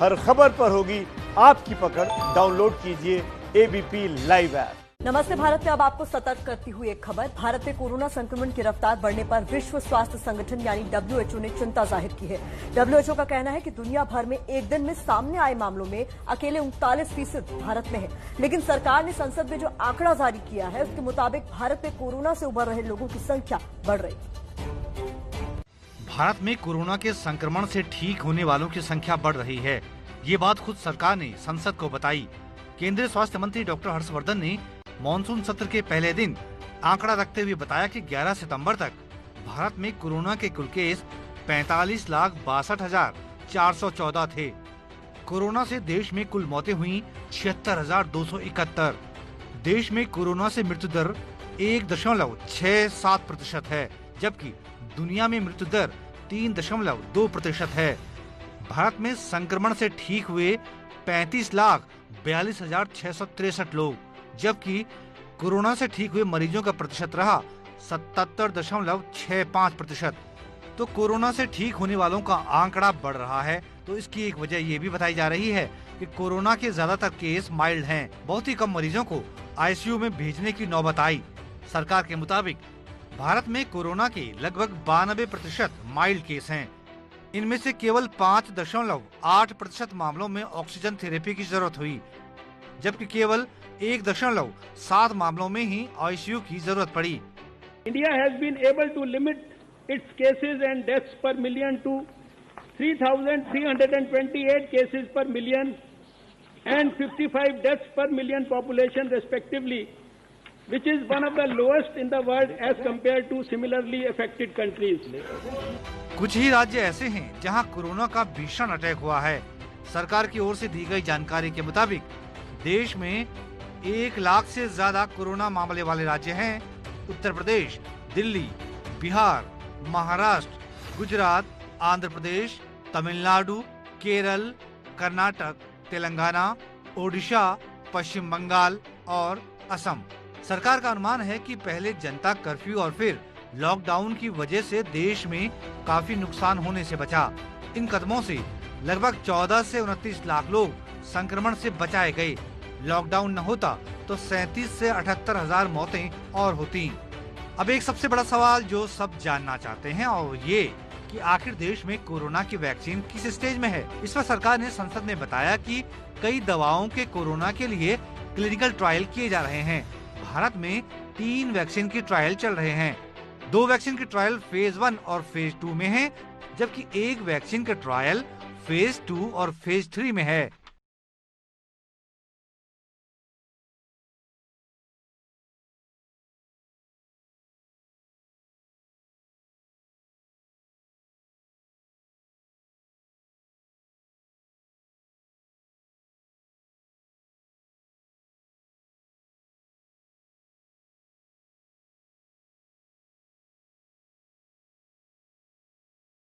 हर खबर पर होगी आपकी पकड़। डाउनलोड कीजिए एबीपी लाइव ऐप। नमस्ते भारत में अब आपको सतर्क करती हुई एक खबर। भारत में कोरोना संक्रमण की रफ्तार बढ़ने पर विश्व स्वास्थ्य संगठन यानी डब्ल्यूएचओ ने चिंता जाहिर की है। डब्ल्यूएचओ का कहना है कि दुनिया भर में एक दिन में सामने आए मामलों में अकेले 39% भारत में है। लेकिन सरकार ने संसद में जो आंकड़ा जारी किया है उसके मुताबिक भारत में कोरोना से उबर रहे लोगों की संख्या बढ़ रही है। भारत में कोरोना के संक्रमण से ठीक होने वालों की संख्या बढ़ रही है। ये बात खुद सरकार ने संसद को बताई। केंद्रीय स्वास्थ्य मंत्री डॉक्टर हर्षवर्धन ने मॉनसून सत्र के पहले दिन आंकड़ा रखते हुए बताया कि 11 सितंबर तक भारत में कोरोना के कुल केस 45,62,414 थे। कोरोना से देश में कुल मौतें हुई 76,271। देश में कोरोना से मृत्यु दर 1.67% है, जबकि दुनिया में मृत्यु दर 3.2% है। भारत में संक्रमण से ठीक हुए 35,42,663 लोग, जबकि कोरोना से ठीक हुए मरीजों का प्रतिशत रहा 77.65%। तो कोरोना से ठीक होने वालों का आंकड़ा बढ़ रहा है, तो इसकी एक वजह ये भी बताई जा रही है कि कोरोना के ज्यादातर केस माइल्ड हैं। बहुत ही कम मरीजों को आईसीयू में भेजने की नौबत आई। सरकार के मुताबिक भारत में कोरोना के लगभग 92% माइल्ड केस हैं। इनमें से केवल 5.8% मामलों में ऑक्सीजन थेरेपी की जरूरत हुई, जबकि केवल 1.7 मामलों में ही आईसीयू की जरूरत पड़ी। India has been able to limit its cases and deaths per million to 3,328 cases per million and 55 deaths per million population respectively, which is one of the lowest in the world as compared to similarly affected countries. कुछ ही राज्य ऐसे हैं जहां corona का भीषण attack हुआ है। सरकार की ओर से दी गई जानकारी के मुताबिक देश में 1 लाख से ज्यादा कोरोना मामले वाले राज्य हैं उत्तर प्रदेश, दिल्ली, बिहार, महाराष्ट्र, गुजरात, आंध्र प्रदेश, तमिलनाडु, केरल, कर्नाटक, तेलंगाना, ओडिशा, पश्चिम बंगाल और असम। सरकार का अनुमान है कि पहले जनता कर्फ्यू और फिर लॉकडाउन की वजह से देश में काफी नुकसान होने से बचा। इन कदमों से लगभग 14 से 29 लाख लोग संक्रमण से बचाए गए। लॉकडाउन न होता तो 37 से 78 हजार मौतें और होती। अब एक सबसे बड़ा सवाल जो सब जानना चाहते हैं और ये कि आखिर देश में कोरोना की वैक्सीन किस स्टेज में है। इस पर सरकार ने संसद में बताया कि कई दवाओं के कोरोना के लिए क्लिनिकल ट्रायल किए जा रहे हैं। भारत में 3 वैक्सीन की ट्रायल चल रहे हैं। 2 वैक्सीन की ट्रायल फेज 1 और फेज 2 में है, जबकि एक वैक्सीन का ट्रायल फेज 2 और फेज 3 में है।